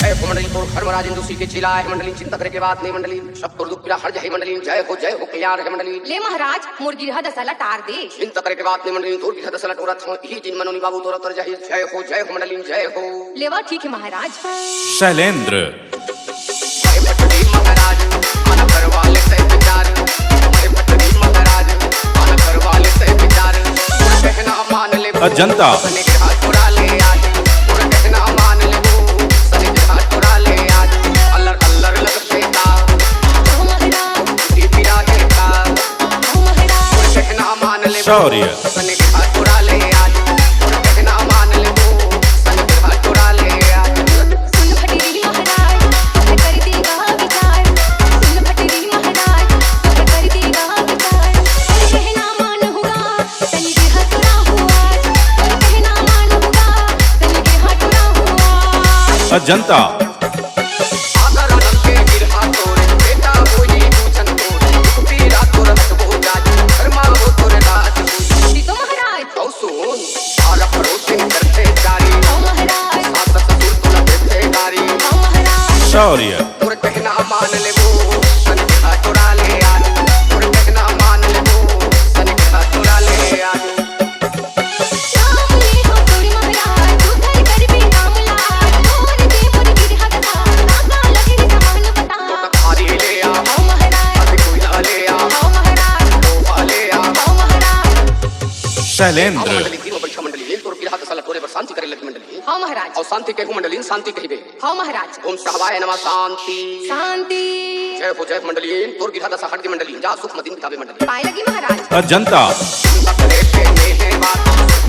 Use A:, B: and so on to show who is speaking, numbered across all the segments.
A: जय हो मंडली तोर धर्मराज इंदुसी के चिल्ला है मंडली चिंता करे के बात नहीं मंडली सब तोर दुख पीड़ा हर जाए मंडली जय हो कल्याण है मंडली
B: ले महाराज मुर्गी रहा दसला टार दे
A: चिंता करे के बात नहीं मंडली तोर की दसला टोरा थो ही जिन मनोनी बाबू तोरा तर जाहि जय हो मंडली जय हो
B: लेवा ठीक है महाराज।
C: शैलेंद्र
A: जय भट्टी महाराज आना करवाले से विचार जय भट्टी महाराज आना करवाले से विचार पूरा कहना मान ले
C: अजंता
A: सने के हाथ चुरा ले आज पूरा कहना मान ले सने के हाथ चुरा ले आज अल्लर अल्लर लगते का
B: ओ महाराज
A: दी पीड़ा है का
B: ओ महाराज
A: पूरा कहना मान ले
C: शौर्य
A: सने के हाथ चुरा ले आज पूरा कहना मान ले सने के हाथ चुरा ले आज
B: सुन भटेरी महाराज तो कर देगा विचार सुन भटेरी महाराज तो कर देगा विचार कहना मान होगा तन के हाथ चुरा हुआ कहना मान होगा तन के हाथ चुरा हुआ।
C: अजंता
A: आगर नम के गिरहा तोरे बेटा होई पूछन तोरे पीरा तोरे हो जाज शर्मा हो तोरे राज
B: जी तो महाराज
A: औ सुन सारा पड़ोसी करते जारी
B: ओ महाराज
A: सास ससुर तोला देते गारी
B: ओ महाराज
C: शौर्य
A: तोरे कहना मान ले वो सन के हाथ चुरा ले आज तोरे कहना मान ले वो सन के हाथ चुरा ले आज
B: नाम ले हो तोरी महाराज तू घर कर भी नाम ला तोर दे मुर्गी रहा दसा नाका लगे रे समान बता
A: तो खारी ले आ
B: ओ महाराज
A: अभी कोई ले आ
B: ओ महाराज
A: तोहफा ले आ
B: ओ महाराज
C: शैलेंद्र
A: मंडली तीनों बच्चा मंडली तोरे की हाथ साला तोरे पर शांति करे लगी मंडली
B: हाँ महाराज
A: और शांति कहू मंडली शांति कहिबे
B: हाँ महाराज
A: ओम सहवाय नमः शांति
B: शांति
A: जय हो मंडली तोर की हाथ सहट की मंडली जा सुख मदीन किताबे मंडली
B: पाए लगी महाराज
C: अजंता
A: चिंता करे के नेहे बात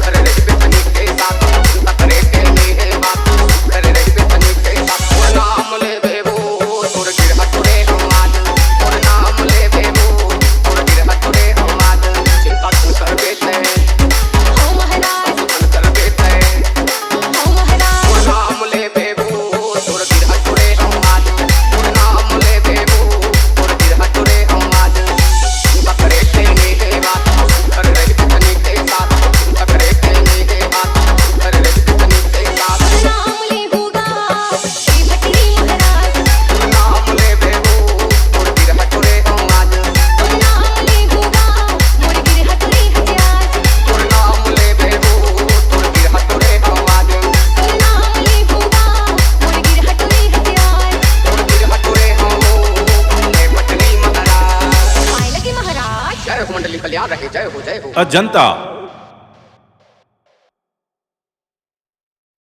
A: घर रह पे तनी के साथ चिंता करे के नेहे बात घर रह पे तनी के साथ तोर नाम ले बेबो तोर गिरहा तोरे हम आज तोर नाम ले बेबो तोर गिरहा तोरे हम आज चिंता तू कर बेटे
B: हाँ महाराज
A: तू कर बेटे
B: हाँ महाराज
A: तोर नाम ले बेबो तोर गिरहा तोरे हम आज तोर नाम ले बेबो तोर गिरहा तोरे हम आज चिंता करे के नेहे बात घर रह पे तनी के साथ चिंता करे के नेहे बात घर रह पे तनी के साथ
B: नाम ले होगा हे भटरी महाराज
A: नाम ले बेबो तोर गिरहा तोरे हम आज
B: नाम ले होगा मुर्गी रहा तोरी हथियार
A: तोर नाम ले बेबो तोर गिरहा तोरे हम आज
B: नाम ले होगा मुर्गी रहा तोरी हथियार
A: तोर गिरहा तोरे हम ले पटनी महाराज
B: पाए लगी महाराज
A: जय हो मंडली कल्याण रहे जय हो
C: अजंता